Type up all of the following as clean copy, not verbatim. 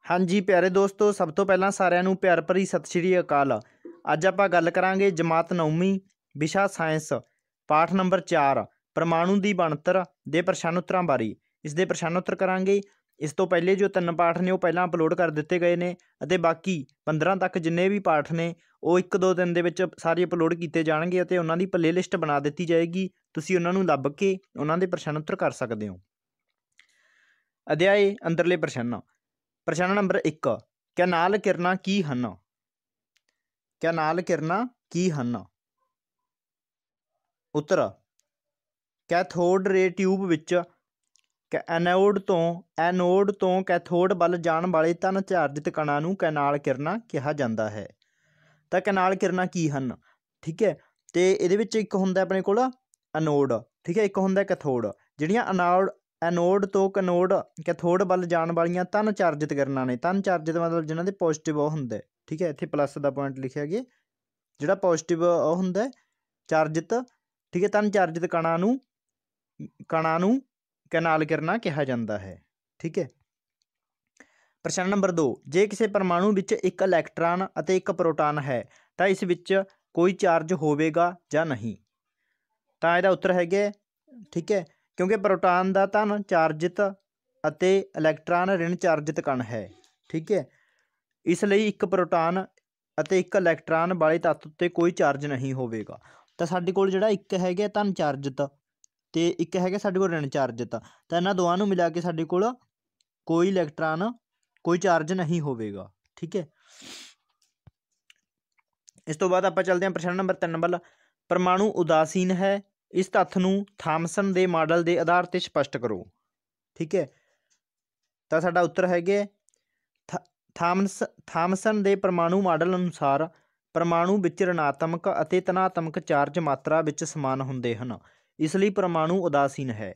हाँ जी प्यारे दोस्तों, सब तो पहला सारिਆਂ ਨੂੰ प्यार भरी सत श्री अकाल। ਅੱਜ ਆਪਾਂ ਗੱਲ ਕਰਾਂਗੇ ਜਮਾਤ 9ਵੀਂ ਵਿਸ਼ਾ ਸਾਇੰਸ ਪਾਠ ਨੰਬਰ 4 ਪਰਮਾਣੂ ਦੀ ਬਣਤਰ ਦੇ ਪ੍ਰਸ਼ਨ ਉੱਤਰਾਂ ਬਾਰੇ। ਇਸ ਦੇ ਪ੍ਰਸ਼ਨ ਉੱਤਰ ਕਰਾਂਗੇ। ਇਸ ਤੋਂ ਪਹਿਲੇ ਜੋ 3 ਪਾਠ ਨੇ ਉਹ ਪਹਿਲਾਂ ਅਪਲੋਡ ਕਰ ਦਿੱਤੇ ਗਏ ਨੇ ਅਤੇ ਬਾਕੀ 15 ਤੱਕ ਜਿੰਨੇ ਵੀ ਪਾਠ ਨੇ ਉਹ 1-2 ਦਿਨ ਦੇ ਵਿੱਚ ਸਾਰੇ ਅਪਲੋਡ ਕੀਤੇ ਜਾਣਗੇ ਅਤੇ ਉਹਨਾਂ ਦੀ ਪਲੇਲਿਸਟ ਬਣਾ ਦਿੱਤੀ ਜਾਏਗੀ। ਤੁਸੀਂ ਉਹਨਾਂ ਨੂੰ ਲੱਭ ਕੇ ਉਹਨਾਂ ਦੇ ਪ੍ਰਸ਼ਨ ਉੱਤਰ ਕਰ ਸਕਦੇ ਹੋ। ਅਧਿਆਏ ਅੰਦਰਲੇ ਪ੍ਰਸ਼ਨ। ਪ੍ਰਸ਼ਨ ਨੰਬਰ 1, ਕੈਨਾਲ ਕਿਰਨਾਂ ਕੀ ਹਨ? ਕੈਨਾਲ ਕਿਰਨਾਂ ਕੀ ਹਨ? ਉੱਤਰ, ਕੈਥੋਡ ਰੇ ਟਿਊਬ ਵਿੱਚ ਐਨੋਡ ਤੋਂ ਕੈਥੋਡ ਵੱਲ ਜਾਣ ਵਾਲੇ ਧਨ ਚਾਰਜਿਤ ਕਣਾਂ ਨੂੰ ਕੈਨਾਲ ਕਿਰਨਾਂ ਕਿਹਾ ਜਾਂਦਾ ਹੈ। ਤਾਂ ਕੈਨਾਲ ਕਿਰਨਾਂ ਕੀ ਹਨ? ਠੀਕ ਹੈ, ਅਤੇ ਇਹਦੇ ਵਿੱਚ ਇੱਕ ਹੁੰਦਾ ਆਪਣੇ ਕੋਲ ਐਨੋਡ, ਠੀਕ ਹੈ, ਇੱਕ ਹੁੰਦਾ ਕੈਥੋਡ। ਜਿਹੜੀਆਂ ਐਨੋਡ ਤੋਂ ਕੈਥੋਡ ਵੱਲ ਜਾਣ ਵਾਲੀਆਂ ਧਨ ਚਾਰਜਿਤ ਕਿਰਨਾਂ ਨੇ। ਧਨ ਚਾਰਜਿਤ ਮਤਲਬ ਜਿਹਨਾਂ ਦੇ ਪੋਜ਼ੀਟਿਵ ਉਹ ਹੁੰਦਾ, ਠੀਕ ਹੈ, ਇੱਥੇ ਪਲੱਸ ਦਾ ਪੁਆਇੰਟ ਲਿਖਿਆ ਗਿਆ, ਜਿਹੜਾ ਪੋਜ਼ੀਟਿਵ ਉਹ ਹੁੰਦਾ ਚਾਰਜਿਤ, ਠੀਕ ਹੈ, ਧਨ ਚਾਰਜਿਤ ਕਣਾਂ ਨੂੰ ਕੈਨਾਲ ਕਿਰਨਾਂ ਕਿਹਾ ਜਾਂਦਾ ਹੈ। ਠੀਕ ਹੈ। ਪ੍ਰਸ਼ਨ ਨੰਬਰ 2, ਜੇ ਕਿਸੇ ਪਰਮਾਣੂ ਵਿੱਚ ਇੱਕ ਇਲੈਕਟ੍ਰਾਨ ਅਤੇ ਇੱਕ ਪ੍ਰੋਟਾਨ ਹੈ ਤਾਂ ਇਸ ਵਿੱਚ ਕੋਈ ਚਾਰਜ ਹੋਵੇਗਾ ਜਾਂ ਨਹੀਂ? ਤਾਂ ਇਹਦਾ ਉੱਤਰ ਹੈਗਾ, ਠੀਕ ਹੈ, ਕਿਉਂਕਿ ਪ੍ਰੋਟਾਨ ਦਾ ਧਨ ਚਾਰਜਿਤ ਅਤੇ ਇਲੈਕਟ੍ਰਾਨ ਰਿਣ ਚਾਰਜਿਤ ਕਣ ਹੈ। ਠੀਕ ਹੈ, ਇਸ ਲਈ ਇੱਕ ਪ੍ਰੋਟਾਨ ਅਤੇ ਇੱਕ ਇਲੈਕਟ੍ਰਾਨ ਵਾਲੇ ਤੱਤ ਉੱਤੇ ਕੋਈ ਚਾਰਜ ਨਹੀਂ ਹੋਵੇਗਾ। ਤਾਂ ਸਾਡੇ ਕੋਲ ਜਿਹੜਾ ਇੱਕ ਹੈਗਾ ਧਨ ਚਾਰਜਿਤ ਅਤੇ ਇੱਕ ਹੈਗਾ ਸਾਡੇ ਕੋਲ ਰਿਣ ਚਾਰਜਿਤ, ਤਾਂ ਇਹਨਾਂ ਦੋਵਾਂ ਨੂੰ ਮਿਲਾ ਕੇ ਸਾਡੇ ਕੋਲ ਕੋਈ ਇਲੈਕਟ੍ਰਾਨ ਕੋਈ ਚਾਰਜ ਨਹੀਂ ਹੋਵੇਗਾ। ਠੀਕ ਹੈ। ਇਸ ਤੋਂ ਬਾਅਦ ਆਪਾਂ ਚੱਲਦੇ ਹਾਂ ਪ੍ਰਸ਼ਨ ਨੰਬਰ 3 ਵੱਲ। ਪਰਮਾਣੂ ਉਦਾਸੀਨ ਹੈ, ਇਸ ਤੱਥ ਨੂੰ ਥਾਮਸਨ ਦੇ ਮਾਡਲ ਦੇ ਆਧਾਰ 'ਤੇ ਸਪਸ਼ਟ ਕਰੋ। ਠੀਕ ਹੈ, ਤਾਂ ਸਾਡਾ ਉੱਤਰ ਹੈਗੇ ਥਾਮਸਨ ਦੇ ਪਰਮਾਣੂ ਮਾਡਲ ਅਨੁਸਾਰ ਪਰਮਾਣੂ ਵਿੱਚ ਰਿਣਾਤਮਕ ਅਤੇ ਧਨਾਤਮਕ ਚਾਰਜ ਮਾਤਰਾ ਵਿੱਚ ਸਮਾਨ ਹੁੰਦੇ ਹਨ, ਇਸ ਲਈ ਪਰਮਾਣੂ ਉਦਾਸੀਨ ਹੈ।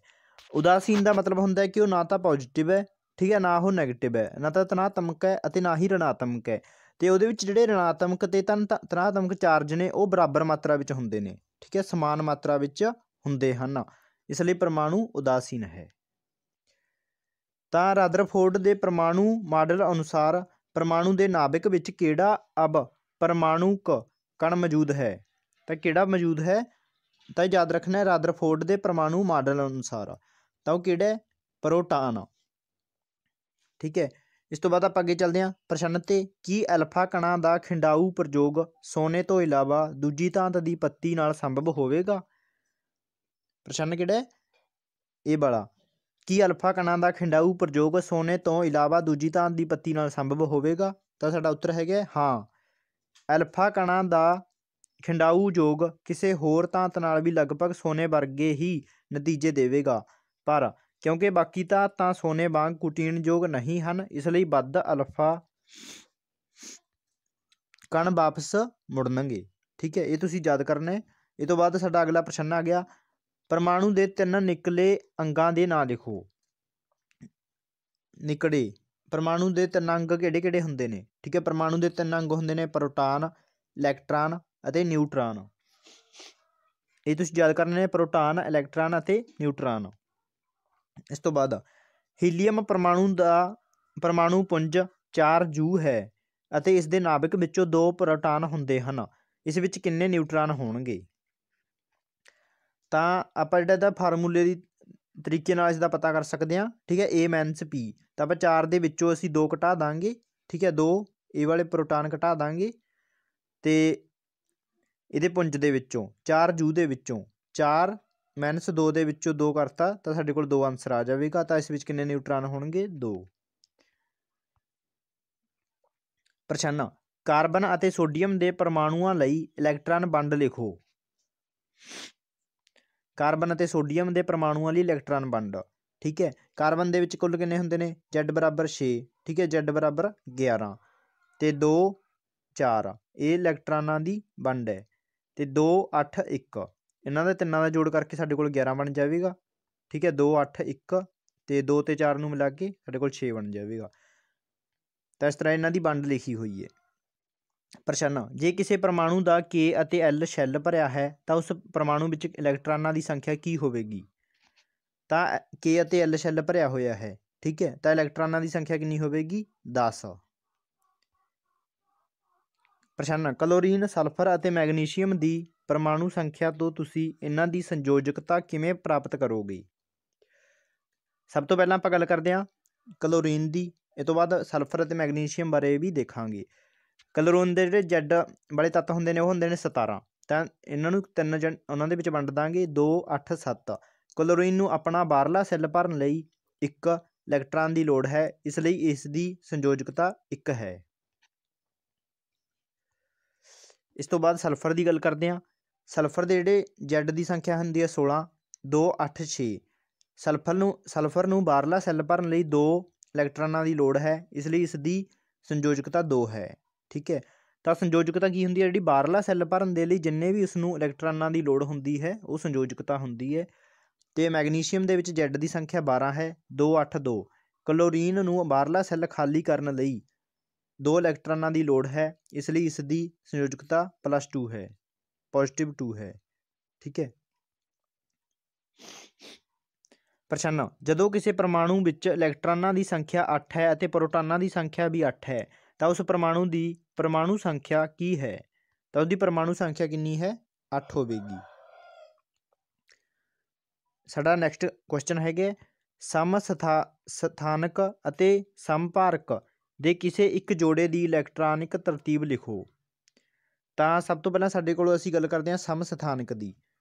ਉਦਾਸੀਨ ਦਾ ਮਤਲਬ ਹੁੰਦਾ ਕਿ ਉਹ ਨਾ ਤਾਂ ਪੋਜ਼ੀਟਿਵ ਹੈ, ਠੀਕ ਹੈ, ਨਾ ਉਹ ਨੈਗੇਟਿਵ ਹੈ, ਨਾ ਤਾਂ ਧਨਾਤਮਕ ਹੈ ਅਤੇ ਨਾ ਹੀ ਰਿਣਾਤਮਕ ਹੈ। ਅਤੇ ਉਹਦੇ ਵਿੱਚ ਜਿਹੜੇ ਰਿਣਾਤਮਕ ਅਤੇ ਧਨਾਤਮਕ ਚਾਰਜ ਨੇ ਉਹ ਬਰਾਬਰ ਮਾਤਰਾ ਵਿੱਚ ਹੁੰਦੇ ਨੇ, ਠੀਕ ਹੈ, ਸਮਾਨ ਮਾਤਰਾ ਵਿੱਚ ਹੁੰਦੇ ਹਨ, ਇਸ ਲਈ ਪਰਮਾਣੂ ਉਦਾਸੀਨ ਹੈ। ਤਾਂ ਰਾਦਰਫੋਰਡ ਦੇ ਪਰਮਾਣੂ ਮਾਡਲ ਅਨੁਸਾਰ ਪਰਮਾਣੂ ਦੇ ਨਾਭਿਕ ਵਿੱਚ ਕਿਹੜਾ ਪਰਮਾਣੂਕ ਕਣ ਮੌਜੂਦ ਹੈ? ਤਾਂ ਕਿਹੜਾ ਮੌਜੂਦ ਹੈ? ਤਾਂ ਯਾਦ ਰੱਖਣਾ ਹੈ ਰਾਦਰਫੋਰਡ ਦੇ ਪਰਮਾਣੂ ਮਾਡਲ ਅਨੁਸਾਰ, ਤਾਂ ਉਹ ਕਿਹੜਾ? ਪ੍ਰੋਟਾਨ। ਠੀਕ ਹੈ। ਇਸ ਤੋਂ ਬਾਅਦ ਆਪਾਂ ਅੱਗੇ ਚੱਲਦੇ ਹਾਂ ਪ੍ਰਸ਼ਨ 'ਤੇ। ਕੀ ਐਲਫਾ ਕਣਾਂ ਦਾ ਖਿੰਡਾਊ ਪ੍ਰਯੋਗ ਸੋਨੇ ਤੋਂ ਇਲਾਵਾ ਦੂਜੀ ਧਾਤ ਦੀ ਪੱਤੀ ਨਾਲ ਸੰਭਵ ਹੋਵੇਗਾ? ਪ੍ਰਸ਼ਨ ਕਿਹੜਾ ਹੈ? ਇਹ ਵਾਲਾ। ਕੀ ਅਲਫਾ ਕਣਾਂ ਦਾ ਖਿੰਡਾਊ ਪ੍ਰਯੋਗ ਸੋਨੇ ਤੋਂ ਇਲਾਵਾ ਦੂਜੀ ਧਾਤ ਦੀ ਪੱਤੀ ਨਾਲ ਸੰਭਵ ਹੋਵੇਗਾ? ਤਾਂ ਸਾਡਾ ਉੱਤਰ ਹੈਗਾ ਹਾਂ। ਐਲਫਾ ਕਣਾਂ ਦਾ ਖਿੰਡਾਊ ਯੋਗ ਕਿਸੇ ਹੋਰ ਧਾਤ ਨਾਲ ਵੀ ਲਗਭਗ ਸੋਨੇ ਵਰਗੇ ਹੀ ਨਤੀਜੇ ਦੇਵੇਗਾ, ਪਰ ਕਿਉਂਕਿ ਬਾਕੀ ਧਾਤਾਂ ਸੋਨੇ ਵਾਂਗ ਕੁਟੀਣਯੋਗ ਨਹੀਂ ਹਨ, ਇਸ ਲਈ ਵੱਧ ਅਲਫਾ ਕਣ ਵਾਪਸ ਮੁੜਨਗੇ। ਠੀਕ ਹੈ, ਇਹ ਤੁਸੀਂ ਯਾਦ ਕਰਨਾ ਹੈ। ਇਹ ਤੋਂ ਬਾਅਦ ਸਾਡਾ ਅਗਲਾ ਪ੍ਰਸ਼ਨ ਆ ਗਿਆ, ਪਰਮਾਣੂ ਦੇ 3 ਨਿਕਲੇ ਅੰਗਾਂ ਦੇ ਨਾਂ ਲਿਖੋ। ਨਿਕੜੇ ਪਰਮਾਣੂ ਦੇ 3 ਅੰਗ ਕਿਹੜੇ ਕਿਹੜੇ ਹੁੰਦੇ ਨੇ? ਠੀਕ ਹੈ, ਪਰਮਾਣੂ ਦੇ 3 ਅੰਗ ਹੁੰਦੇ ਨੇ ਪ੍ਰੋਟਾਨ, ਇਲੈਕਟ੍ਰਾਨ ਅਤੇ ਨਿਊਟਰਾਨ। ਇਹ ਤੁਸੀਂ ਯਾਦ ਕਰਨੇ ਨੇ, ਪ੍ਰੋਟਾਨ, ਇਲੈਕਟ੍ਰਾਨ ਅਤੇ ਨਿਊਟਰਾਨ। ਇਸ ਤੋਂ ਬਾਅਦ ਹੀਲੀਅਮ ਪਰਮਾਣੂ ਦਾ ਪਰਮਾਣੂ ਪੁੰਜ 4 ਜੂ ਹੈ ਅਤੇ ਇਸ ਦੇ ਨਾਭਿਕ ਵਿੱਚੋਂ 2 ਪ੍ਰੋਟਾਨ ਹੁੰਦੇ ਹਨ, ਇਸ ਵਿੱਚ ਕਿੰਨੇ ਨਿਊਟਰਾਨ ਹੋਣਗੇ? ਤਾਂ ਆਪਾਂ ਜਿਹੜਾ ਇਹਦਾ ਫਾਰਮੂਲੇ ਦੀ ਤਰੀਕੇ ਨਾਲ ਇਸ ਦਾ ਪਤਾ ਕਰ ਸਕਦੇ ਹਾਂ। ਠੀਕ ਹੈ, A - P, ਤਾਂ ਆਪਾਂ 4 ਦੇ ਵਿੱਚੋਂ ਅਸੀਂ 2 ਘਟਾ ਦਾਂਗੇ, ਠੀਕ ਹੈ, 2 ਇਹ ਵਾਲੇ ਪ੍ਰੋਟਾਨ ਘਟਾ ਦਾਂਗੇ ਅਤੇ ਇਹਦੇ ਪੁੰਜ ਦੇ ਵਿੱਚੋਂ 4 ਜੂ ਦੇ ਵਿੱਚੋਂ 4 - 2 ਦੇ ਵਿੱਚੋਂ 2 ਕਰਤਾ, ਤਾਂ ਸਾਡੇ ਕੋਲ 2 ਆਨਸਰ ਆ ਜਾਵੇਗਾ। ਤਾਂ ਇਸ ਵਿੱਚ ਕਿੰਨੇ ਨਿਊਟਰਾਨ ਹੋਣਗੇ? 2। ਪ੍ਰਸ਼ਨ, ਕਾਰਬਨ ਅਤੇ ਸੋਡੀਅਮ ਦੇ ਪਰਮਾਣੂਆਂ ਲਈ ਇਲੈਕਟ੍ਰਾਨ ਵੰਡ ਲਿਖੋ। ਕਾਰਬਨ ਅਤੇ ਸੋਡੀਅਮ ਦੇ ਪਰਮਾਣੂਆਂ ਲਈ ਇਲੈਕਟ੍ਰਾਨ ਵੰਡ। ਠੀਕ ਹੈ, ਕਾਰਬਨ ਦੇ ਵਿੱਚ ਕੁੱਲ ਕਿੰਨੇ ਹੁੰਦੇ ਨੇ? Z = 6, ਠੀਕ ਹੈ, Z = 11 ਅਤੇ 2 4, ਇਹ ਇਲੈਕਟ੍ਰਾਨਾਂ ਦੀ ਵੰਡ ਹੈ, ਅਤੇ 2 8 1, ਇਹਨਾਂ ਦੇ ਤਿੰਨਾਂ ਦਾ ਜੋੜ ਕਰਕੇ ਸਾਡੇ ਕੋਲ 11 ਬਣ ਜਾਵੇਗਾ। ਠੀਕ ਹੈ, 2 8 1 ਅਤੇ 2 ਅਤੇ 4 ਨੂੰ ਮਿਲਾ ਕੇ ਸਾਡੇ ਕੋਲ 6 ਬਣ ਜਾਵੇਗਾ। ਤਾਂ ਇਸ ਤਰ੍ਹਾਂ ਇਹਨਾਂ ਦੀ ਵੰਡ ਲਿਖੀ ਹੋਈ ਹੈ। ਪ੍ਰਸ਼ਨ, ਜੇ ਕਿਸੇ ਪਰਮਾਣੂ ਦਾ K ਅਤੇ L ਸ਼ੈੱਲ ਭਰਿਆ ਹੈ ਤਾਂ ਉਸ ਪਰਮਾਣੂ ਵਿੱਚ ਇਲੈਕਟ੍ਰਾਨਾਂ ਦੀ ਸੰਖਿਆ ਕੀ ਹੋਵੇਗੀ? ਤਾਂ K ਅਤੇ L ਸ਼ੈੱਲ ਭਰਿਆ ਹੋਇਆ ਹੈ, ठीक है। तो इलैक्ट्रॉनां की संख्या कितनी होगी? 10। प्रश्न, क्लोरीन सल्फर और मैगनीशियम की परमाणु संख्या तो तुसी इन्हां दी संयोजकता किवें प्राप्त करोगे? सब तो पहलां आपां गल करदे हां क्लोरीन की, इस तो बाद सल्फर और मैगनीशियम बारे भी देखांगे। क्लोरीन के जिहड़े जैड वाले तत्त होंदे ने, वो होंदे ने 17। तो इन्हां नूं तिन्न उन्हां दे विच वंड दांगे 2, 8, 7। क्लोरीन नूं अपना बाहरला सैल भरन लई एक इलैक्ट्रॉन की लोड़ है, इसलिए इसकी संयोजकता 1 है। इस तो बाद सल्फर की गल करते हैं। सल्फर के जिहड़े जैड की संख्या होंदी है 16, 2, 8, 6। सल्फर नूं बाहरला सैल भरन लई 2 इलैक्ट्रॉनां की लोड़ है, इसलिए इसकी संयोजकता 2 है। ठीक है। तो संयोजकता की होंदी है? जिहड़ी बाहरला सैल भरन दे लई जिन्ने भी उसनूं इलैक्ट्रॉनां की लोड़ होंदी है, वो संयोजकता होंदी है। तो मैगनीशियम दे विच जैड की संख्या 12 है, 2, 8, 2। क्लोरीन नूं बाहरला सैल खाली करन लई 2 इलैक्ट्रॉनां की लोड़ है, इसलिए इसकी संयोजकता +2 है, पॉजिटिव 2 है। ठीक है। प्रश्न, जदों किसी परमाणु विच इलैक्ट्रॉनां की संख्या 8 है और प्रोटॉनां की संख्या भी 8 है, तो उस परमाणु की परमाणु संख्या की है? तो उसकी परमाणु संख्या कितनी है? 8 होगी। साडा नैक्सट क्वेश्चन है, समस्थानक ਅਤੇ ਸੰਭਾਰਕ ਦੇ ਕਿਸੇ ਇੱਕ ਜੋੜੇ ਦੀ ਇਲੈਕਟ੍ਰੋਨਿਕ ਤਰਤੀਬ ਲਿਖੋ। ਤਾਂ ਸਭ ਤੋਂ ਪਹਿਲਾਂ ਸਾਡੇ ਕੋਲ ਅਸੀਂ ਗੱਲ ਕਰਦੇ ਹਾਂ ਸਮਸਥਾਨਕ ਦੀ।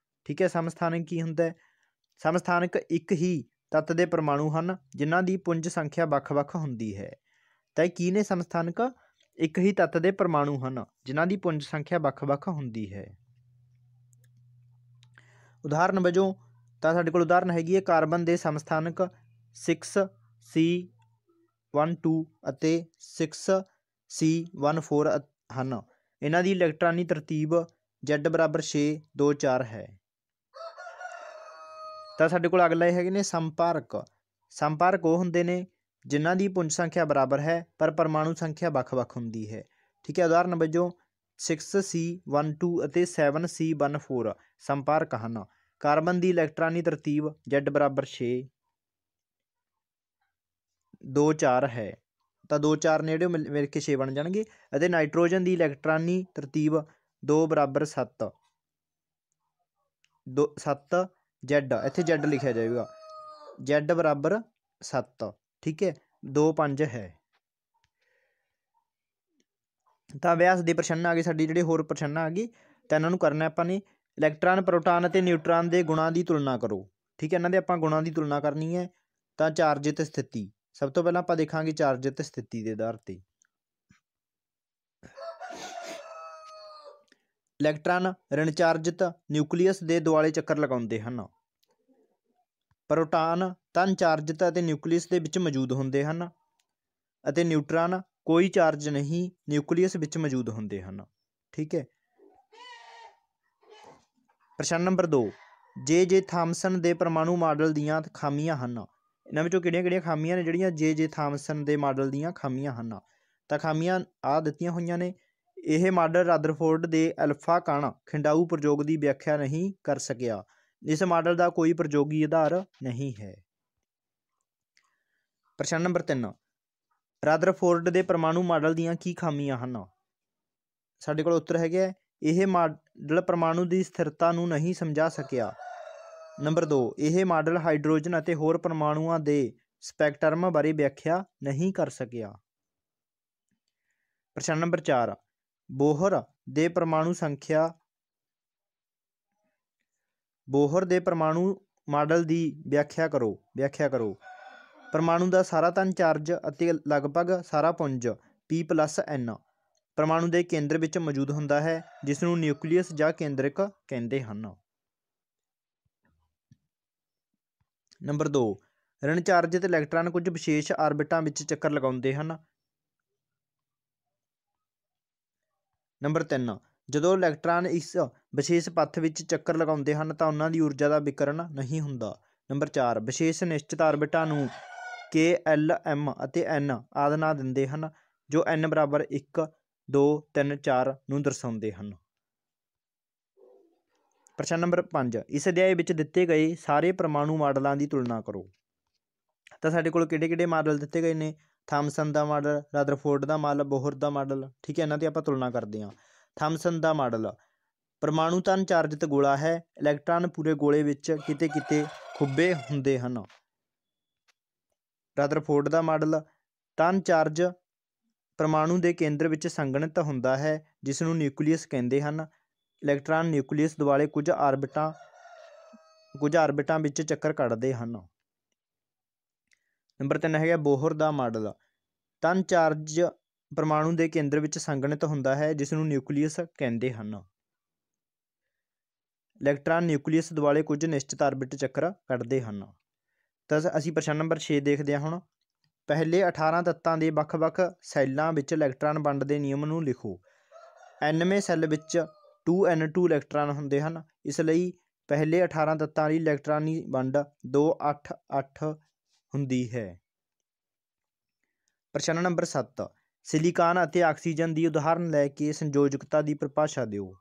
ਠੀਕ ਹੈ। ਸਮਸਥਾਨਕ ਕੀ ਹੁੰਦਾ ਹੈ? ਸਮਸਥਾਨਕ ਇੱਕ ਹੀ ਤੱਤ ਦੇ ਪਰਮਾਣੂ ਹਨ ਜਿਨ੍ਹਾਂ ਦੀ ਪੁੰਜ ਸੰਖਿਆ ਵੱਖ-ਵੱਖ ਹੁੰਦੀ ਹੈ। ਤਾਂ ਇਹ ਕੀ ਨੇ ਸਮਸਥਾਨਕ? ਇੱਕ ਹੀ ਤੱਤ ਦੇ ਪਰਮਾਣੂ ਹਨ ਜਿਨ੍ਹਾਂ ਦੀ ਪੁੰਜ ਸੰਖਿਆ ਵੱਖ-ਵੱਖ ਹੁੰਦੀ ਹੈ। ਉਦਾਹਰਨ ਵਜੋਂ ਤਾਂ ਸਾਡੇ ਕੋਲ ਉਦਾਹਰਨ ਹੈਗੀ ਹੈ ਕਾਰਬਨ ਦੇ ਸਮਸਥਾਨਕ 6C12 ਅਤੇ 6C14 ਹਨ। ਇਹਨਾਂ ਦੀ ਇਲੈਕਟ੍ਰਾਨੀ ਤਰਤੀਬ Z = 6, 2, 4 ਹੈ। ਤਾਂ ਸਾਡੇ ਕੋਲ ਅਗਲਾ ਇਹ ਹੈਗੇ ਨੇ ਸੰਪਾਰਕ। ਸੰਪਾਰਕ ਉਹ ਹੁੰਦੇ ਨੇ ਜਿਨ੍ਹਾਂ ਦੀ ਪੁੰਜ ਸੰਖਿਆ ਬਰਾਬਰ ਹੈ ਪਰ ਪਰਮਾਣੂ ਸੰਖਿਆ ਵੱਖ-ਵੱਖ ਹੁੰਦੀ ਹੈ। ਠੀਕ ਹੈ। ਉਦਾਹਰਨ ਵਜੋਂ 6C12 ਅਤੇ 7C14 ਸੰਪਾਰਕ ਹਨ। ਕਾਰਬਨ ਦੀ ਇਲੈਕਟ੍ਰਾਨੀ ਤਰਤੀਬ Z = 6, 2, 4 ਹੈ। ਤਾਂ 2, 4 ਨੇ ਜਿਹੜੇ ਮਿਲ ਕੇ 6 ਬਣ ਜਾਣਗੇ। ਅਤੇ ਨਾਈਟ੍ਰੋਜਨ ਦੀ ਇਲੈਕਟ੍ਰਾਨੀ ਤਰਤੀਬ 2 = 7, 7 Z, ਇੱਥੇ Z ਲਿਖਿਆ ਜਾਵੇਗਾ, Z = 7। ਠੀਕ ਹੈ। 2, 5 ਹੈ। ਤਾਂ ਅਭਿਆਸ ਦੇ ਪ੍ਰਸ਼ਨ ਆ ਗਏ ਸਾਡੇ, ਜਿਹੜੇ ਹੋਰ ਪ੍ਰਸ਼ਨ ਆ ਗਏ ਤਾਂ ਇਹਨਾਂ ਨੂੰ ਕਰਨਾ ਆਪਾਂ ਨੇ। ਇਲੈਕਟ੍ਰਾਨ, ਪ੍ਰੋਟਾਨ ਅਤੇ ਨਿਊਟਰਾਨ ਦੇ ਗੁਣਾਂ ਦੀ ਤੁਲਨਾ ਕਰੋ। ਠੀਕ ਹੈ। ਇਹਨਾਂ ਦੇ ਆਪਾਂ ਗੁਣਾਂ ਦੀ ਤੁਲਨਾ ਕਰਨੀ ਹੈ। ਤਾਂ ਚਾਰਜ ਅਤੇ ਸਥਿਤੀ, ਸਭ ਤੋਂ ਪਹਿਲਾਂ ਆਪਾਂ ਦੇਖਾਂਗੇ ਚਾਰਜ ਅਤੇ ਸਥਿਤੀ ਦੇ ਆਧਾਰ 'ਤੇ। ਇਲੈਕਟ੍ਰਾਨ ਰਿਣਚਾਰਜਿਤ ਨਿਊਕਲੀਅਸ ਦੇ ਦੁਆਲੇ ਚੱਕਰ ਲਗਾਉਂਦੇ ਹਨ। ਪ੍ਰੋਟਾਨ ਧਨ ਚਾਰਜਿਤ ਅਤੇ ਨਿਊਕਲੀਅਸ ਦੇ ਵਿੱਚ ਮੌਜੂਦ ਹੁੰਦੇ ਹਨ ਅਤੇ ਨਿਊਟਰਾਨ ਕੋਈ ਚਾਰਜ ਨਹੀਂ ਨਿਊਕਲੀਅਸ ਵਿੱਚ ਮੌਜੂਦ ਹੁੰਦੇ ਹਨ। ਠੀਕ ਹੈ। ਪ੍ਰਸ਼ਨ ਨੰਬਰ 2, ਜੇ ਥਾਮਸਨ ਦੇ ਪਰਮਾਣੂ ਮਾਡਲ ਦੀਆਂ ਖਾਮੀਆਂ ਹਨ। ਇਹਨਾਂ ਵਿੱਚੋਂ ਕਿਹੜੀਆਂ-ਕਿਹੜੀਆਂ ਖਾਮੀਆਂ ਨੇ ਜਿਹੜੀਆਂ ਜੇ ਥਾਮਸਨ ਦੇ ਮਾਡਲ ਦੀਆਂ ਖਾਮੀਆਂ ਹਨ? ਤਾਂ ਖਾਮੀਆਂ ਆ ਦਿੱਤੀਆਂ ਹੋਈਆਂ ਨੇ। ਇਹ ਮਾਡਲ ਰਦਰਫੋਰਡ ਦੇ ਅਲਫਾ ਕਣ ਖਿੰਡਾਊ ਪ੍ਰਯੋਗ ਦੀ ਵਿਆਖਿਆ ਨਹੀਂ ਕਰ ਸਕਿਆ। ਇਸ ਮਾਡਲ ਦਾ ਕੋਈ ਪ੍ਰਯੋਗੀ ਆਧਾਰ ਨਹੀਂ ਹੈ। ਪ੍ਰਸ਼ਨ ਨੰਬਰ 3, ਰਦਰਫੋਰਡ ਦੇ ਪਰਮਾਣੂ ਮਾਡਲ ਦੀਆਂ ਕੀ ਖਾਮੀਆਂ ਹਨ? ਸਾਡੇ ਕੋਲ ਉੱਤਰ ਹੈਗਾ ਇਹ ਮਾਡਲ ਪਰਮਾਣੂ ਦੀ ਸਥਿਰਤਾ ਨੂੰ ਨਹੀਂ ਸਮਝਾ ਸਕਿਆ। ਨੰਬਰ 2, ਇਹ ਮਾਡਲ ਹਾਈਡਰੋਜਨ ਅਤੇ ਹੋਰ ਪਰਮਾਣੂਆਂ ਦੇ ਸਪੈਕਟਰਮ ਬਾਰੇ ਵਿਆਖਿਆ ਨਹੀਂ ਕਰ ਸਕਿਆ। ਪ੍ਰਸ਼ਨ ਨੰਬਰ 4, ਬੋਹਰ ਦੇ ਪਰਮਾਣੂ ਮਾਡਲ ਦੀ ਵਿਆਖਿਆ ਕਰੋ। ਪਰਮਾਣੂ ਦਾ ਸਾਰਾ ਧਨ ਚਾਰਜ ਅਤੇ ਲਗਭਗ ਸਾਰਾ ਪੁੰਜ P+N ਪਰਮਾਣੂ ਦੇ ਕੇਂਦਰ ਵਿੱਚ ਮੌਜੂਦ ਹੁੰਦਾ ਹੈ, ਜਿਸ ਨੂੰ ਨਿਊਕਲੀਅਸ ਜਾਂ ਕੇਂਦਰਕ ਕਹਿੰਦੇ ਹਨ। ਨੰਬਰ 2, ਰਿਣਚਾਰਜਿਤ ਇਲੈਕਟ੍ਰਾਨ ਕੁਝ ਵਿਸ਼ੇਸ਼ ਆਰਬਿਟਾਂ ਵਿੱਚ ਚੱਕਰ ਲਗਾਉਂਦੇ ਹਨ। ਨੰਬਰ 3, ਜਦੋਂ ਇਲੈਕਟ੍ਰਾਨ ਇਸ ਵਿਸ਼ੇਸ਼ ਪੱਥ ਵਿੱਚ ਚੱਕਰ ਲਗਾਉਂਦੇ ਹਨ ਤਾਂ ਉਹਨਾਂ ਦੀ ਊਰਜਾ ਦਾ ਵਿਕਰਨ ਨਹੀਂ ਹੁੰਦਾ। ਨੰਬਰ 4, ਵਿਸ਼ੇਸ਼ ਨਿਸ਼ਚਿਤ ਆਰਬਿਟਾਂ ਨੂੰ K, L, M ਅਤੇ N ਆਦਿ ਨਾਂ ਦਿੰਦੇ ਹਨ, ਜੋ N = 1, 2, 3, 4 ਨੂੰ ਦਰਸਾਉਂਦੇ ਹਨ। ਪ੍ਰਸ਼ਨ ਨੰਬਰ 5, ਇਸ ਅਧਿਆਇ ਵਿੱਚ ਦਿੱਤੇ ਗਏ ਸਾਰੇ ਪਰਮਾਣੂ ਮਾਡਲਾਂ ਦੀ ਤੁਲਨਾ ਕਰੋ। ਤਾਂ ਸਾਡੇ ਕੋਲ ਕਿਹੜੇ ਮਾਡਲ ਦਿੱਤੇ ਗਏ ਨੇ? ਥਾਮਸਨ ਦਾ ਮਾਡਲ, ਰਦਰਫੋਰਡ ਦਾ ਮਾਡਲ, ਬੋਹਰ ਦਾ ਮਾਡਲ। ਠੀਕ ਹੈ, ਇਹਨਾਂ ਦੀ ਆਪਾਂ ਤੁਲਨਾ ਕਰਦੇ ਹਾਂ। ਥਾਮਸਨ ਦਾ ਮਾਡਲ, ਪਰਮਾਣੂ ਧਨ ਚਾਰਜਿਤ ਗੋਲਾ ਹੈ, ਇਲੈਕਟ੍ਰਾਨ ਪੂਰੇ ਗੋਲੇ ਵਿੱਚ ਕਿਤੇ ਕਿਤੇ ਖੁੱਬੇ ਹੁੰਦੇ ਹਨ। ਰਦਰਫੋਰਡ ਦਾ ਮਾਡਲ, ਧਨ ਚਾਰਜ ਪਰਮਾਣੂ ਦੇ ਕੇਂਦਰ ਵਿੱਚ ਸੰਗਣਿਤ ਹੁੰਦਾ ਹੈ, ਜਿਸ ਨੂੰ ਨਿਊਕਲੀਅਸ ਕਹਿੰਦੇ ਹਨ। ਇਲੈਕਟ੍ਰਾਨ ਨਿਊਕਲੀਅਸ ਦੁਆਲੇ ਕੁਝ ਆਰਬਿਟਾਂ ਵਿੱਚ ਚੱਕਰ ਕੱਢਦੇ ਹਨ। ਨੰਬਰ 3 ਹੈਗਾ ਬੋਹਰ ਦਾ ਮਾਡਲ, ਧਨ ਚਾਰਜ ਪਰਮਾਣੂ ਦੇ ਕੇਂਦਰ ਵਿੱਚ ਸੰਗਣਿਤ ਹੁੰਦਾ ਹੈ, ਜਿਸ ਨੂੰ ਨਿਊਕਲੀਅਸ ਕਹਿੰਦੇ ਹਨ। ਇਲੈਕਟ੍ਰਾਨ ਨਿਊਕਲੀਅਸ ਦੁਆਲੇ ਕੁਝ ਨਿਸ਼ਚਿਤ ਆਰਬਿਟ ਚੱਕਰ ਕੱਢਦੇ ਹਨ। ਤਾਂ ਅਸੀਂ ਪ੍ਰਸ਼ਨ ਨੰਬਰ 6 ਦੇਖਦੇ ਹਾਂ ਹੁਣ। ਪਹਿਲੇ 18 ਤੱਤਾਂ ਦੇ ਵੱਖ-ਵੱਖ ਸੈੱਲਾਂ ਵਿੱਚ ਇਲੈਕਟ੍ਰਾਨ ਵੰਡ ਦੇ ਨਿਯਮ ਨੂੰ ਲਿਖੋ। 9ਵੇਂ ਸੈੱਲ ਵਿੱਚ 2n2 ਇਲੈਕਟ੍ਰਾਨ ਹੁੰਦੇ ਹਨ, ਇਸ ਲਈ ਪਹਿਲੇ 18 ਤੱਤਾਂ ਦੀ ਇਲੈਕਟ੍ਰਾਨੀ ਵੰਡ 2-8-8 ਹੁੰਦੀ ਹੈ। ਪ੍ਰਸ਼ਨ ਨੰਬਰ 7, ਸਿਲੀਕਾਨ ਅਤੇ ਆਕਸੀਜਨ ਦੀ ਉਦਾਹਰਨ ਲੈ ਕੇ ਸੰਯੋਜਕਤਾ ਦੀ ਪਰਿਭਾਸ਼ਾ ਦਿਓ।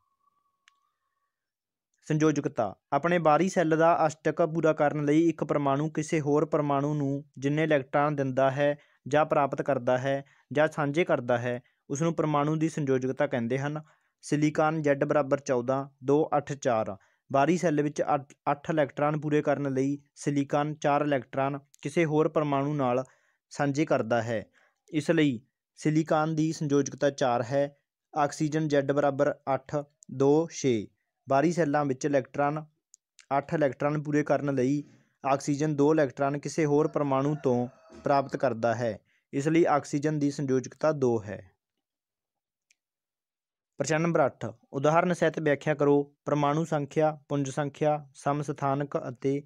ਸੰਯੋਜਕਤਾ, ਆਪਣੇ ਬਾਹਰੀ ਸੈੱਲ ਦਾ ਅਸ਼ਟਕ ਪੂਰਾ ਕਰਨ ਲਈ ਇੱਕ ਪਰਮਾਣੂ ਕਿਸੇ ਹੋਰ ਪਰਮਾਣੂ ਨੂੰ ਜਿੰਨੇ ਇਲੈਕਟ੍ਰਾਨ ਦਿੰਦਾ ਹੈ ਜਾਂ ਪ੍ਰਾਪਤ ਕਰਦਾ ਹੈ ਜਾਂ ਸਾਂਝੇ ਕਰਦਾ ਹੈ, ਉਸ ਨੂੰ ਪਰਮਾਣੂ ਦੀ ਸੰਯੋਜਕਤਾ ਕਹਿੰਦੇ ਹਨ। Silicon Z = 14 2 8 4। ਬਾਹਰੀ ਸੈੱਲ ਵਿੱਚ 8 ਇਲੈਕਟ੍ਰਾਨ ਪੂਰੇ ਕਰਨ ਲਈ ਸਿਲੀਕਾਨ 4 ਇਲੈਕਟ੍ਰਾਨ ਕਿਸੇ ਹੋਰ ਪਰਮਾਣੂ ਨਾਲ ਸਾਂਝੇ ਕਰਦਾ ਹੈ, ਇਸ ਲਈ ਸਿਲੀਕਾਨ ਦੀ ਸੰਯੋਜਕਤਾ 4 ਹੈ। Oxygen Z = 8 2 6। ਬਾਹਰੀ ਸੈੱਲਾਂ ਵਿੱਚ 8 ਇਲੈਕਟ੍ਰਾਨ ਪੂਰੇ ਕਰਨ ਲਈ ਆਕਸੀਜਨ 2 ਇਲੈਕਟ੍ਰਾਨ ਕਿਸੇ ਹੋਰ ਪਰਮਾਣੂ ਤੋਂ ਪ੍ਰਾਪਤ ਕਰਦਾ ਹੈ, ਇਸ ਲਈ ਆਕਸੀਜਨ ਦੀ ਸੰਯੋਜਕਤਾ 2 ਹੈ। ਪ੍ਰਸ਼ਨ ਨੰਬਰ 8, ਉਦਾਹਰਨ ਸਹਿਤ ਵਿਆਖਿਆ ਕਰੋ। ਪਰਮਾਣੂ ਸੰਖਿਆ, ਪੁੰਜ ਸੰਖਿਆ, ਸਮਸਥਾਨਕ ਅਤੇ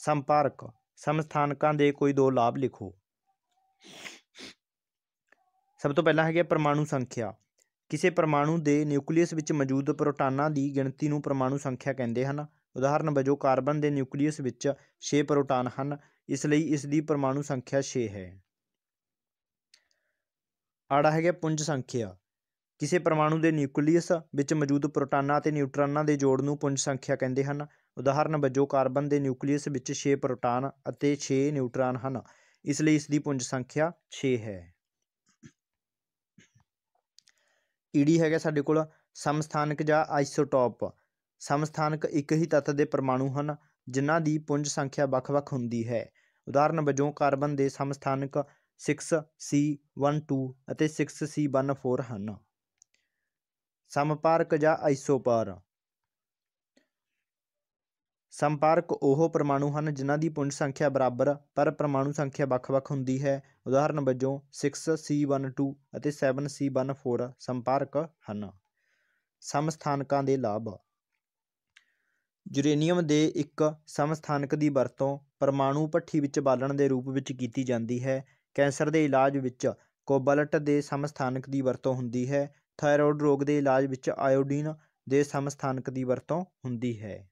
ਸੰਪਾਰਕ। ਸਮਸਥਾਨਕਾਂ ਦੇ ਕੋਈ 2 ਲਾਭ ਲਿਖੋ। ਸਭ ਤੋਂ ਪਹਿਲਾਂ ਹੈਗਾ ਪਰਮਾਣੂ ਸੰਖਿਆ। ਕਿਸੇ ਪਰਮਾਣੂ ਦੇ ਨਿਊਕਲੀਅਸ ਵਿੱਚ ਮੌਜੂਦ ਪ੍ਰੋਟਾਨਾਂ ਦੀ ਗਿਣਤੀ ਨੂੰ ਪਰਮਾਣੂ ਸੰਖਿਆ ਕਹਿੰਦੇ ਹਨ। ਉਦਾਹਰਨ ਵਜੋਂ ਕਾਰਬਨ ਦੇ ਨਿਊਕਲੀਅਸ ਵਿੱਚ 6 ਪ੍ਰੋਟਾਨ ਹਨ, ਇਸ ਲਈ ਇਸ ਦੀ ਪਰਮਾਣੂ ਸੰਖਿਆ 6 ਹੈ। ਆੜਾ ਹੈਗਾ ਪੁੰਜ ਸੰਖਿਆ। ਕਿਸੇ ਪਰਮਾਣੂ ਦੇ ਨਿਊਕਲੀਅਸ ਵਿੱਚ ਮੌਜੂਦ ਪ੍ਰੋਟਾਨਾਂ ਅਤੇ ਨਿਊਟਰਾਨਾਂ ਦੇ ਜੋੜ ਨੂੰ ਪੁੰਜ ਸੰਖਿਆ ਕਹਿੰਦੇ ਹਨ। ਉਦਾਹਰਨ ਵਜੋਂ ਕਾਰਬਨ ਦੇ ਨਿਊਕਲੀਅਸ ਵਿੱਚ 6 ਪ੍ਰੋਟਾਨ ਅਤੇ 6 ਨਿਊਟਰਾਨ ਹਨ, ਇਸ ਲਈ ਇਸ ਦੀ ਪੁੰਜ ਸੰਖਿਆ 6 ਹੈ। ਈਡੀ ਹੈਗਾ ਸਾਡੇ ਕੋਲ ਸਮਸਥਾਨਕ ਜਾਂ ਆਈਸੋਟੋਪ। ਸਮਸਥਾਨਕ ਇੱਕ ਹੀ ਤੱਤ ਦੇ ਪਰਮਾਣੂ ਹਨ ਜਿਨ੍ਹਾਂ ਦੀ ਪੁੰਜ ਸੰਖਿਆ ਵੱਖ-ਵੱਖ ਹੁੰਦੀ ਹੈ। ਉਦਾਹਰਨ ਵਜੋਂ ਕਾਰਬਨ ਦੇ ਸਮਸਥਾਨਕ 6C12 ਅਤੇ 6C14 ਹਨ। ਸੰਪਾਰਕ ਜਾਂ ਆਈਸੋਪਾਰ। ਸੰਪਾਰਕ ਉਹ ਪਰਮਾਣੂ ਹਨ ਜਿਨ੍ਹਾਂ ਦੀ ਪੁੰਜ ਸੰਖਿਆ ਬਰਾਬਰ ਪਰ ਪਰਮਾਣੂ ਸੰਖਿਆ ਵੱਖ-ਵੱਖ ਹੁੰਦੀ ਹੈ। ਉਦਾਹਰਨ ਵਜੋਂ 6C12 ਅਤੇ 7C14 ਸੰਪਾਰਕ ਹਨ। ਸਮਸਥਾਨਕਾਂ ਦੇ ਲਾਭ। ਯੂਰੇਨੀਅਮ ਦੇ ਇੱਕ ਸਮਸਥਾਨਕ ਦੀ ਵਰਤੋਂ ਪਰਮਾਣੂ ਭੱਠੀ ਵਿੱਚ ਬਾਲਣ ਦੇ ਰੂਪ ਵਿੱਚ ਕੀਤੀ ਜਾਂਦੀ ਹੈ। ਕੈਂਸਰ ਦੇ ਇਲਾਜ ਵਿੱਚ ਕੋਬਾਲਟ ਦੇ ਸਮਸਥਾਨਕ ਦੀ ਵਰਤੋਂ ਹੁੰਦੀ ਹੈ। ਥਾਇਰੋਇਡ ਰੋਗ ਦੇ ਇਲਾਜ ਵਿੱਚ ਆਇਓਡੀਨ ਦੇ ਸਮਸਥਾਨਕ ਦੀ ਵਰਤੋਂ ਹੁੰਦੀ ਹੈ।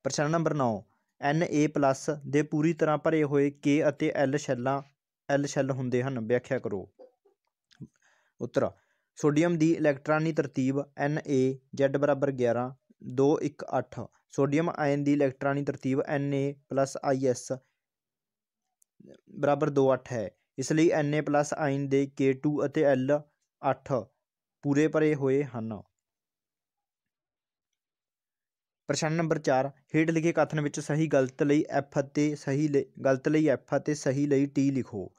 ਪ੍ਰਸ਼ਨ ਨੰਬਰ 9, Na+ ਦੇ ਪੂਰੀ ਤਰ੍ਹਾਂ ਭਰੇ ਹੋਏ K ਅਤੇ L ਸ਼ੈੱਲ ਹੁੰਦੇ ਹਨ, ਵਿਆਖਿਆ ਕਰੋ। ਉੱਤਰ, ਸੋਡੀਅਮ ਦੀ ਇਲੈਕਟ੍ਰਾਨੀ ਤਰਤੀਬ Na Z = 11 2 1 8। ਸੋਡੀਅਮ ਆਇਨ ਦੀ ਇਲੈਕਟ੍ਰਾਨੀ ਤਰਤੀਬ Na+Is = 2 8 ਹੈ, ਇਸ ਲਈ Na+ ਆਇਨ ਦੇ K2 ਅਤੇ L 8 ਪੂਰੇ ਭਰੇ ਹੋਏ ਹਨ। ਪ੍ਰਸ਼ਨ ਨੰਬਰ 4, ਹੇਠ ਲਿਖੇ ਕਥਨ ਵਿੱਚ ਸਹੀ ਗਲਤ ਲਈ F ਅਤੇ ਸਹੀ ਲਈ T ਲਿਖੋ।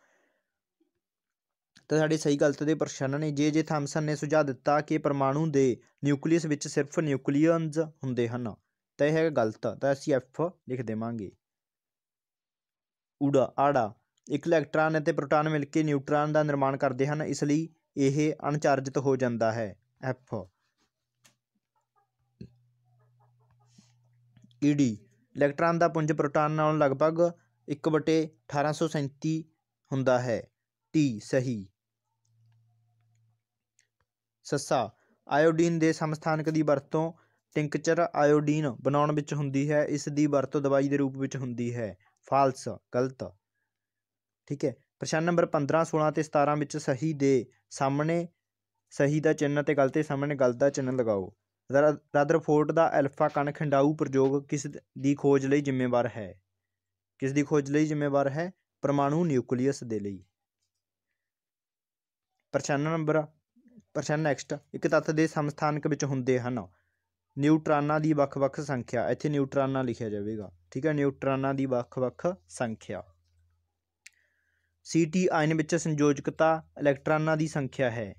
ਤਾਂ ਸਾਡੇ ਸਹੀ ਗਲਤ ਦੇ ਪ੍ਰਸ਼ਨ ਨੇ। ਜੇ ਥਾਮਸਨ ਨੇ ਸੁਝਾਅ ਦਿੱਤਾ ਕਿ ਪਰਮਾਣੂ ਦੇ ਨਿਊਕਲੀਅਸ ਵਿੱਚ ਸਿਰਫ ਨਿਊਕਲੀਅਨਜ਼ ਹੁੰਦੇ ਹਨ, ਤਾਂ ਇਹ ਹੈਗਾ ਗਲਤ, ਤਾਂ ਅਸੀਂ F ਲਿਖ ਦੇਵਾਂਗੇ। ਆੜਾ, ਇੱਕ ਇਲੈਕਟ੍ਰਾਨ ਅਤੇ ਪ੍ਰੋਟਾਨ ਮਿਲ ਕੇ ਨਿਊਟਰਾਨ ਦਾ ਨਿਰਮਾਣ ਕਰਦੇ ਹਨ, ਇਸ ਲਈ ਇਹ ਅਣਚਾਰਜਿਤ ਹੋ ਜਾਂਦਾ ਹੈ, F। ਈਡੀ, ਇਲੈਕਟ੍ਰਾਨ ਦਾ ਪੁੰਜ ਪ੍ਰੋਟਾਨ ਨਾਲੋਂ ਲਗਭਗ 1/1837 ਹੁੰਦਾ ਹੈ, T ਸਹੀ। ਸੱਸਾ, ਆਇਓਡੀਨ ਦੇ ਸਮਸਥਾਨਕ ਦੀ ਵਰਤੋਂ ਟਿੰਕਚਰ ਆਇਓਡੀਨ ਬਣਾਉਣ ਵਿੱਚ ਹੁੰਦੀ ਹੈ, ਇਸ ਦੀ ਵਰਤੋਂ ਦਵਾਈ ਦੇ ਰੂਪ ਵਿੱਚ ਹੁੰਦੀ ਹੈ, ਫਾਲਸ ਗਲਤ। ਠੀਕ ਹੈ। ਪ੍ਰਸ਼ਨ ਨੰਬਰ 15 16 ਅਤੇ 17 ਵਿੱਚ ਸਹੀ ਦੇ ਸਾਹਮਣੇ ਸਹੀ ਦਾ ਚਿੰਨ੍ਹ ਅਤੇ ਗਲਤ ਦੇ ਸਾਹਮਣੇ ਗਲਤ ਦਾ ਚਿੰਨ੍ਹ ਲਗਾਓ। ਰਦਰਫੋਰਡ ਦਾ ਐਲਫਾ ਕਣ ਖਿੰਡਾਊ ਪ੍ਰਯੋਗ ਕਿਸ ਦੀ ਖੋਜ ਲਈ ਜ਼ਿੰਮੇਵਾਰ ਹੈ? ਕਿਸ ਦੀ ਖੋਜ ਲਈ ਜ਼ਿੰਮੇਵਾਰ ਹੈ? ਪਰਮਾਣੂ ਨਿਊਕਲੀਅਸ ਦੇ ਲਈ। ਪ੍ਰਸ਼ਨ ਨੈਕਸਟ, ਇੱਕ ਤੱਤ ਦੇ ਸਮਸਥਾਨਕ ਵਿੱਚ ਹੁੰਦੇ ਹਨ ਨਿਊਟਰਾਨਾਂ ਦੀ ਵੱਖ-ਵੱਖ ਸੰਖਿਆ। ਇੱਥੇ ਨਿਊਟਰਾਨਾਂ ਲਿਖਿਆ ਜਾਵੇਗਾ, ਠੀਕ ਹੈ, ਨਿਊਟਰਾਨਾਂ ਦੀ ਵੱਖ-ਵੱਖ ਸੰਖਿਆ। Ct ਆਇਨ ਵਿੱਚ ਸੰਯੋਜਕਤਾ ਇਲੈਕਟ੍ਰਾਨਾਂ ਦੀ ਸੰਖਿਆ ਹੈ,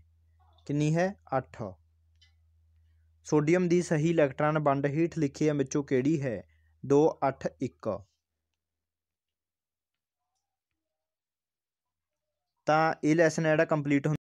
ਕਿੰਨੀ ਹੈ? 8। ਸੋਡੀਅਮ ਦੀ ਸਹੀ ਇਲੈਕਟ੍ਰਾਨ ਵੰਡ ਹੇਠ ਲਿਖੀਆਂ ਵਿੱਚੋਂ ਕਿਹੜੀ ਹੈ? 2 8 1। ਤਾਂ ਇਹ ਲੈਸਨ ਹੈ ਜਿਹੜਾ ਕੰਪਲੀਟ